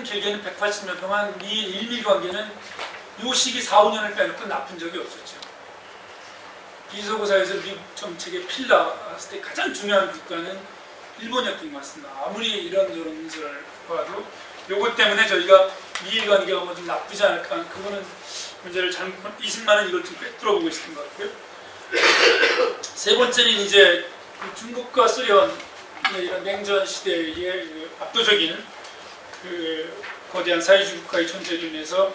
길게는 180년 동안 미일 관계는 요 시기 4, 5년을 빼놓고 나쁜 적이 없었죠. 비서고사에서 미국 정책의 필러 했을 때 가장 중요한 국가는 일본이었던 것 같습니다. 아무리 이런저런 문제를 봐도 요것 때문에 저희가 미일 관계가 뭐 좀 나쁘지 않을까, 그거는 문제를 잘못, 이승만은 이걸 좀 꿰뚫어보고 있었던 것 같고요. 세 번째는 이제 중국과 소련 이런 냉전 시대의 압도적인 거대한 사회주의 국가의 존재로 인해서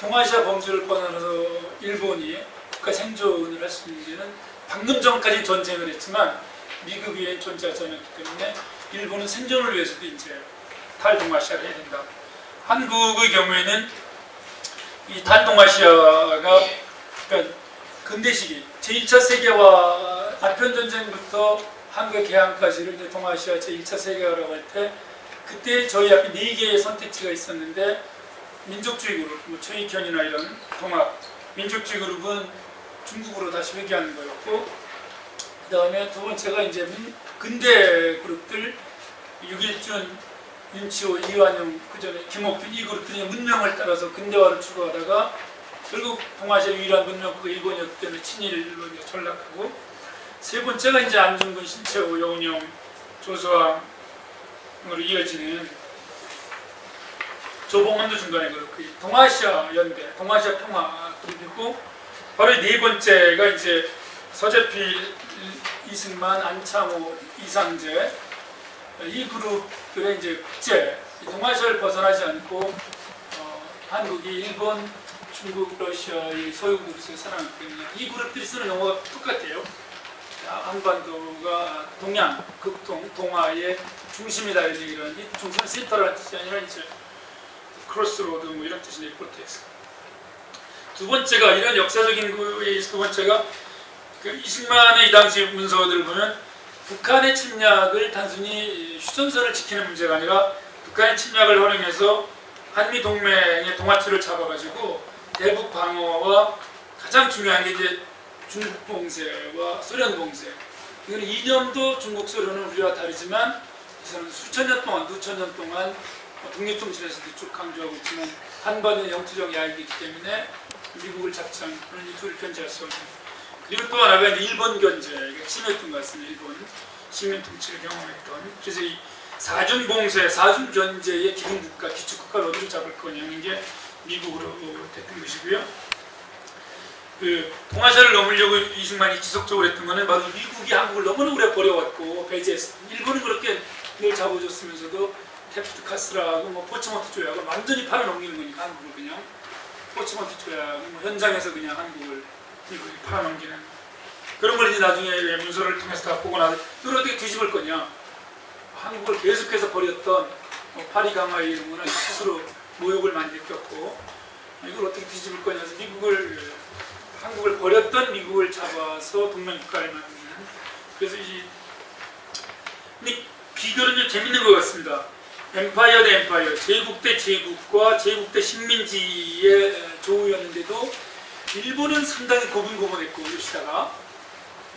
동아시아 범주를 벗어나서 일본이 국가 생존을 할 수 있는 데는 방금 전까지 전쟁을 했지만 미국 위에 존재하지 않았기 때문에 일본은 생존을 위해서도 이제 탈동아시아를 해야 된다. 한국의 경우에는 이 탈동아시아가 그러니까 근대 시기 제1차 세계화 아편전쟁부터 한국의 개항까지를 이제 동아시아 제1차 세계화라고 할 때 그때 저희 앞에 4개의 선택지가 있었는데 민족주의 그룹, 뭐 최익현이나 이런 동학 민족주의 그룹은 중국으로 다시 회귀하는 거였고, 그 다음에 두 번째가 이제 근대 그룹들 6.1준, 윤치호, 이완용, 그 전에 김옥균 이 그룹들이 문명을 따라서 근대화를 추구하다가 결국 동아시아 유일한 문명국가 일본이었기 때문에 친일로 전락하고, 세 번째가 이제 안중근, 신채호, 여운형, 조서왕으로 이어지는 조봉헌도 중간에 그렇고 동아시아 연대, 동아시아 평화 그룹이고, 바로 네 번째가 이제 서재필, 이승만, 안창호, 이상재 이 그룹들의 이제 국제 동아시아를 벗어나지 않고 한국이 일본, 중국, 러시아의 소유국으로서의 사랑하기 때문에 이 그룹들이 쓰는 용어가 똑같아요. 한반도가 동양, 극동, 동아의 중심이다 이런 얘기를 하는데, 중심은 센터라는 뜻이 아니라 이제 크로스로드 뭐 이런 뜻인데 프로텍스. 두 번째가 이런 역사적인 거에 두 번째가 이승만의 이 당시 문서들을 보면 북한의 침략을 단순히 휴전선을 지키는 문제가 아니라 북한의 침략을 활용해서 한미 동맹의 동아줄을 잡아가지고 대북 방어와 가장 중요한 게 이제 중국 봉쇄와 소련 봉쇄. 이건 이념도 중국, 소련은 우리와 다르지만 이서는 수천 년 동안, 수천 년 동안 독립정신에서도 쭉 강조하고 있지만 한반도의 영토적 야익이기 때문에 미국을 잡지 않고 이 둘을 견제할 수 없는. 그리고 또 하나가 이제 일본 견제가 심했던 것 같습니다. 일본 식민 통치를 경험했던. 그래서 이 사준 봉쇄, 사준 견제의 기본국가, 기축국가를 어디로 잡을 거냐는 게 미국으로 됐던 것이고요. 동아시아를 넘으려고 이승만이 지속적으로 했던 것은 바로 미국이 한국을 너무나 오래 버려왔고 배제했어. 일본은 그렇게 늘 잡아줬으면서도 테프트 카스라하고 뭐 포츠모트 조약을 완전히 팔아넘기는 거니까 한국을 그냥 포츠모트 조약 뭐 현장에서 그냥 한국을 미국이 팔아넘기는 그런 걸 이제 나중에 문서를 통해서 다 보고 나서 이걸 어떻게 뒤집을 거냐. 한국을 계속해서 버렸던 파리 강화의 이런 거는 스스로 모욕을 많이 느꼈고 이걸 어떻게 뒤집을 거냐 해서 한국을 버렸던 미국을 잡아서 동맹국가를 만드는. 그래서 근데 비교는 좀 재밌는 것 같습니다. 엠파이어 대 엠파이어, 제국 대 제국과 제국 대 식민지의 조우였는데도 일본은 상당히 고분고분했고 요시다가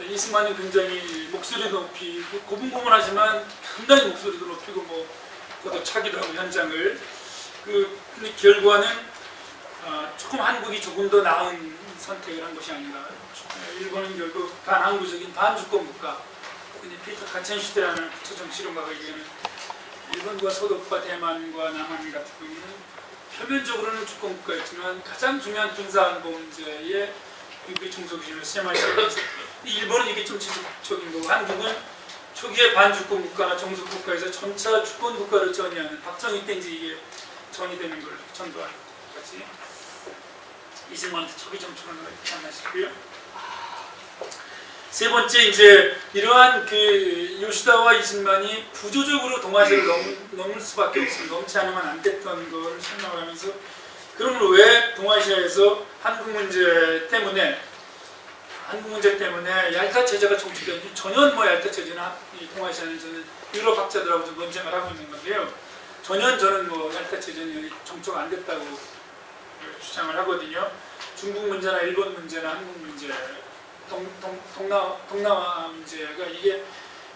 이승만은 굉장히 목소리도 높이고 고분고분하지만 상당히 목소리도 높이고 뭐 걷어차기도 하고 현장을 근데 결과는 조금 한국이 조금 더 나은 선택을 한 것이 아닌가. 일본은 결국 반항구적인 반주권 국가. 근데 피터 가첸슈테라는 부처정 실험가가 얘기하는 일본과 서독과 대만과 남한 같은 경우는 표면적으로는 주권 국가였지만 가장 중요한 군사안보 문제에 미국의 종속주의를 시험할 수 있었어요. 일본은 이게 좀 지속적인 거고 한국은 초기에 반주권 국가나 종속 국가에서 점차 주권 국가를 전이하는 박정희 때 이제 이게 전이되는 걸 전도하는 것까지. 이승만한테 초기 정책을 만나시고요. 세 번째 이제 이러한 요시다와 이승만이 구조적으로 동아시아를 넘을 수밖에 없습니다. 넘지 않으면 안 됐던 걸 설명을 하면서 그러면 왜 동아시아에서 한국 문제 때문에 얄타 체제가 정치되는지 전혀 뭐 얄타 체제나 이 동아시아는 저는 유럽 학자들하고 좀 논쟁을 하고 있는 건데요. 전혀 저는 뭐 얄타 체제는 정초가 안 됐다고 주장을 하거든요. 중국 문제나 일본 문제나 한국 문제, 동남아 문제가 이게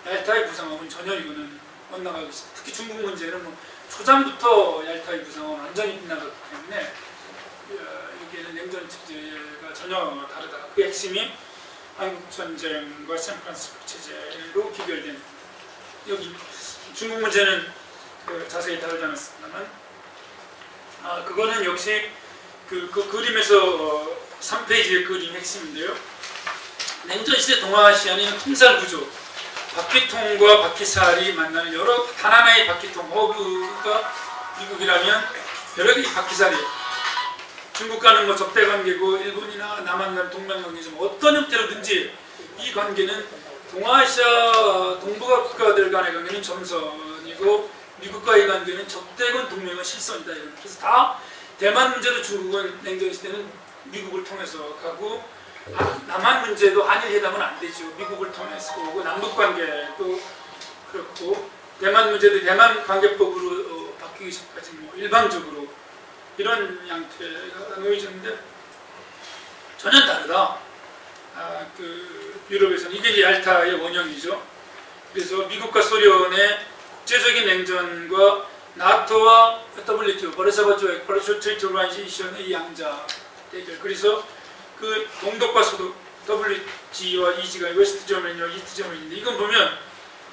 얄타의 구상하고는 전혀 이거는 엇나가고 있습니다. 특히 중국 문제는 뭐 초장부터 얄타의 구성은 완전히 빗나갔기 때문에 여기에는 냉전 체제가 전혀 다르다. 그 핵심이 한국 전쟁과 샌프란시스코 체제로 기결된. 여기 중국 문제는 자세히 다루지 않았습니다만, 그거는 역시 그 그림에서 3페이지의 그림 핵심인데요. 냉전 시대 동아시아는 통살 구조, 바퀴통과 바퀴살이 만나는 단 하나의 바퀴통, 허브가 미국이라면 여러 개의 바퀴살이, 중국과는 뭐 적대 관계고 일본이나 남한과는 동맹 관계지만 어떤 형태로든지 이 관계는 동아시아 동북아 국가들 간의 관계는 점선이고 미국과의 관계는 적대건 동맹은 실선이다. 그래서 다 대만 문제도 중국은 냉전 시대는 미국을 통해서 가고, 남한 문제도 한일 회담은 안 되죠. 미국을 통해서 오고, 남북 관계도 그렇고, 대만 문제도 대만 관계법으로 바뀌기 전까지 뭐 일방적으로 이런 양태가 놓여졌는데 전혀 다르다. 그 유럽에서는 이게 얄타의 원형이죠. 그래서 미국과 소련의 국제적인 냉전과 나토와 WTO, 버르샤바 조약, 버르샤 트리티 오르가니제이션의 양자 대결. 그래서 그 동독과 소독, WTO와 EG가 웨스트 저머니와 이스트 저머니인데, 이건 보면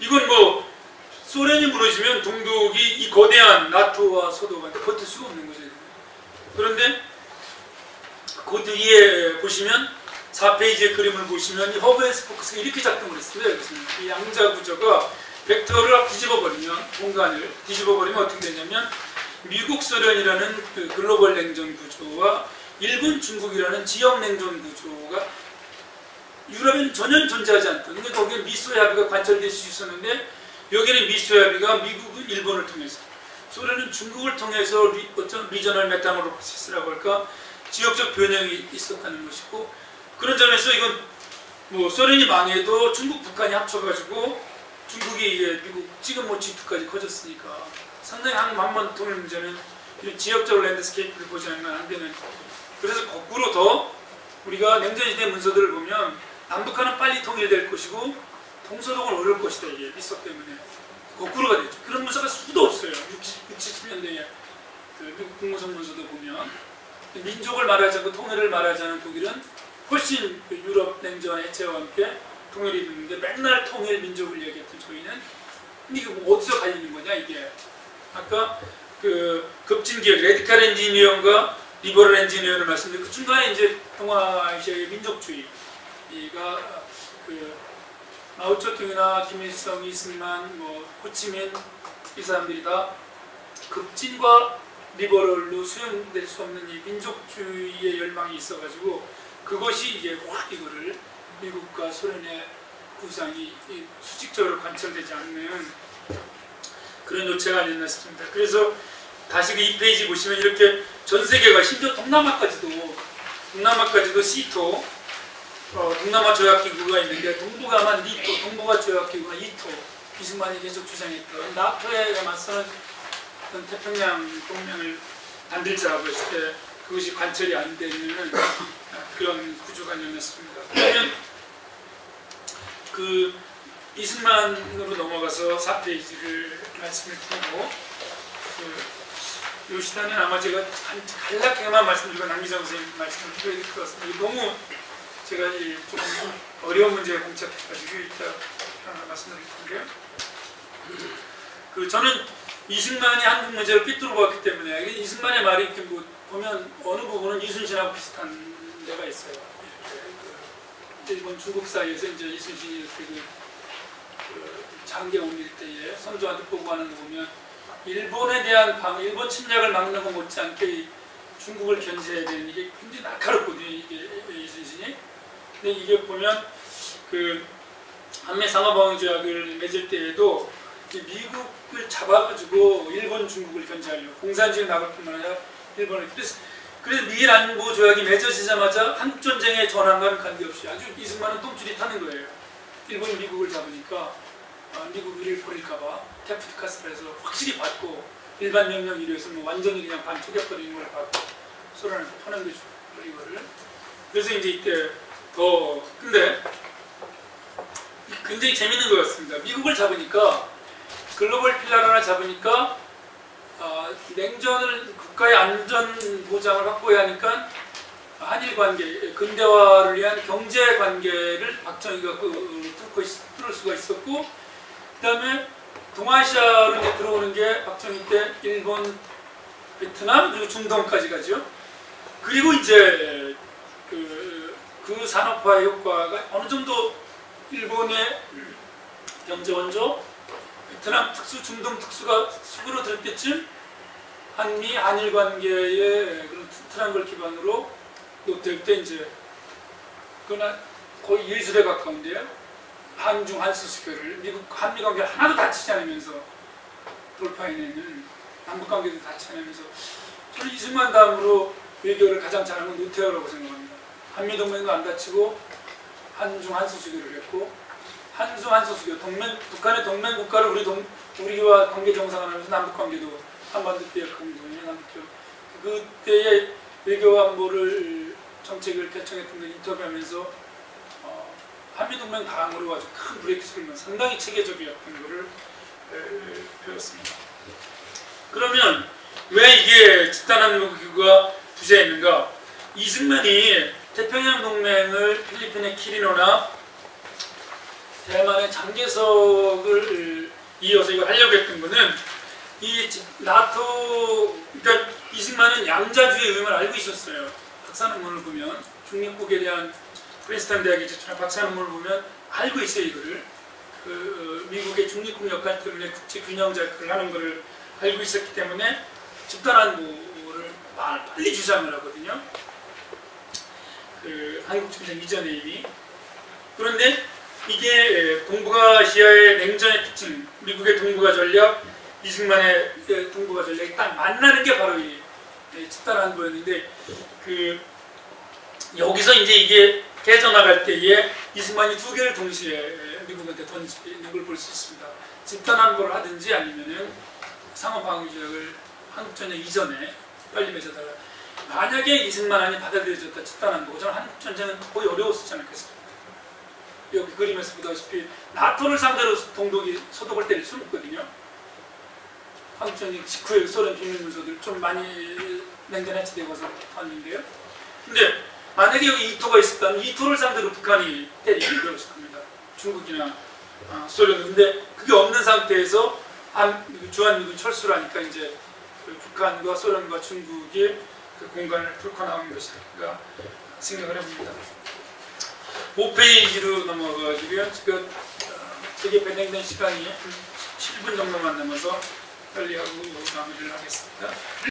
이건 뭐 소련이 무너지면 동독이 이 거대한 나토와 소독한테 버틸 수가 없는 거죠. 그런데 그 뒤에 보시면 4페이지의 그림을 보시면 이 허브 앤 스포크스가 이렇게 작동을 했습니다. 이 양자 구조가 벡터를 뒤집어버리면, 공간을 뒤집어버리면 어떻게 되냐면 미국 소련이라는 그 글로벌 냉전 구조와 일본 중국이라는 지역 냉전 구조가 유럽에는 전혀 존재하지 않던, 근데 거기에 미소의 합의가 관철될 수 있었는데 여기는 미소의 합의가 미국은 일본을 통해서, 소련은 중국을 통해서 어떤 리저널 메타모로시스라고 할까, 지역적 변형이 있었다는 것이고, 그런 점에서 이건 뭐 소련이 망해도 중국, 북한이 합쳐가지고 중국이 이게 미국 지금 뭐 G2까지 커졌으니까 상당히 한반 통일 문제는 이런 지역적 랜드스케이프를 보지 않으면 안 되는. 그래서 거꾸로 더 우리가 냉전시대 문서들을 보면 남북한은 빨리 통일될 것이고 동서독은 어려울 것이다. 이게 미소 때문에 거꾸로가 되죠. 그런 문서가 수도 없어요. 60, 70년대에 그 미국 국무성 문서도 보면 민족을 말하지 않고 통일을 말하지 않은 독일은 훨씬 그 유럽 냉전 해체와 함께 통일이 됐는데 맨날 통일 민족을 얘기했던 저희는 이게 뭐 어디서 갈리는 거냐 이게. 아까 그 급진기업 레디칼 엔지니어과 리버럴 엔지니어를 말씀드렸고, 그 중간에 이제 동아시아의 민족주의가 그 마오쩌둥이나 김일성, 이승만, 뭐 호치민 이 사람들이 다 급진과 리버럴로 수용될 수 없는 이 민족주의의 열망이 있어가지고 그것이 이제 확 이거를 미국과 소련의 구상이 수직적으로 관철되지 않는 그런 요체가 아니었나 싶습니다. 그래서 다시 그 2페이지 보시면 이렇게 전 세계가 심지어 동남아까지도 시토, 동남아 조약기구가 있는데 동북아만 리토, 동북아 조약기구가 이토, 이승만이 계속 주장했던 나토에 맞서는 태평양 동맹을 만들자고 했을 때 그것이 관철이 안 되는 그런 구조가 아니었습니다. 그러면 그 이승만으로 넘어가서 4페이지를 말씀을 드리고, 이 시단은 아마 제가 간략하게만 말씀드리고 남기정 선생님 말씀을 드려야 될 것 같습니다. 너무 제가 좀 어려운 문제에 봉착해가지고 이따 말씀드릴 건데요. 저는 이승만이 한국 문제를 삐뚤어 봤기 때문에 이승만의 말이 이렇게 뭐 보면 어느 부분은 이순신하고 비슷한 데가 있어요. 일본 중국 사이에서 이제 이순신이 이렇게 그 장개 옮길 때에 선조한테 보고하는 거 보면 일본에 대한 일본 침략을 막는 것 못지않게 중국을 견제해야 되는 이게 굉장히 날카롭거든요. 이게 이순신이. 근데 이게 보면 그 한미 상하방위 조약을 맺을 때에도 미국을 잡아가지고 일본 중국을 견제하려고 공산주의 나갈 뿐만 아니라 일본을. 그래서 미일 안보 조약이 맺어지자마자 한국 전쟁의 전환과는 관계없이 아주 이승만은 똥줄이 타는 거예요. 일본이 미국을 잡으니까 미국을 버릴까봐 테프트 카스트라에서 확실히 받고 일반 명령 1위에서 뭐 완전히 그냥 반쪽여버리는 걸 받고 소련한테 퍼는 거죠. 이거를. 그래서 이제 이때 근데 굉장히 재밌는 것 같습니다. 미국을 잡으니까 글로벌 필라를 하나 잡으니까 냉전을 국가의 안전 보장을 확보해야 하니까 한일 관계, 근대화를 위한 경제 관계를 박정희가 뚫을 수가 있었고, 그다음에 동아시아로 이제 들어오는 게 박정희 때 일본, 베트남 그리고 중동까지 가죠. 그리고 이제 그 산업화의 효과가 어느 정도 일본의 경제 원조, 베트남 특수, 중동 특수가 수그러들 때쯤 한일 관계의 그런 튼튼한 걸 기반으로 될 때 이제 그러나 거의 예술에 가까운데요. 한중 한수수교를 한미 관계를 하나도 다치지 않으면서 돌파해내는, 남북 관계도 다치지 않으면서, 저는 이승만 다음으로 외교를 가장 잘하는 건 노태우라고 생각합니다. 한미 동맹도 안 다치고 한중 한수수교를 했고, 한중 한수수교 북한의 동맹 국가를 우리와 관계 정상화하면서 남북 관계도 한반도 비핵화 운동이나 남북 그때의 외교 안보를 정책을 개청했던 걸 인터뷰하면서 한미동맹 방으로 아주 큰 브레이크스루는 상당히 체계적이었던 것을 배웠습니다. 그러면 왜 이게 집단안보기구가 부재했는가? 이승만이 태평양 동맹을 필리핀의 키리노나 대만의 장개석을 이어서 이걸 하려고 했던 것은 이 나토, 그러니까 이승만은 양자주의 의미를 알고 있었어요. 박사 논문을 보면 중립국에 대한 프린스턴 대학에 제출한 박사 논문을 보면 알고 있어요. 이거를 미국의 중립국 역할 때문에 국제 균형 작용을 하는 것을 알고 있었기 때문에 집단안보를 빨리 주장을 하거든요. 한국전쟁 이전에 이미. 그런데 이게 동북아시아의 냉전의 특징, 미국의 동북아 전략, 이승만의 동북아 전략이 딱 만나는 게 바로 이 집단안보였는데, 여기서 이제 이게 깨져나갈 때에 이승만이 두 개를 동시에 미국한테 던지는 걸 볼 수 있습니다. 집단안보를 하든지 아니면은 상호방위조약을 한국전쟁 이전에 빨리 맺어달라. 만약에 이승만안이 받아들여졌다 집단안보고, 저는 한국전쟁은 거의 어려웠지 않겠습니까? 여기 그림에서 보다시피 나토를 상대로 동독이 소독을 때릴 수는 없거든요. 한국전쟁 직후에 소련 비밀문서들 좀 많이 냉전 해체되고서 봤는데요. 근데 만약에 여기 이토가 있었다면 이토를 상대로 북한이 때리기 어려웠을 겁니다. 중국이나 소련은. 근데 그게 없는 상태에서 주한미군 철수를 하니까 이제 북한과 소련과 중국이 그 공간을 뚫고 나온 것이다 생각을 해봅니다. 5페이지로 넘어가가지고요. 지금 되게 배정된 시간이 7분 정도만 남아서 빨리 하고 마무리를 하겠습니다.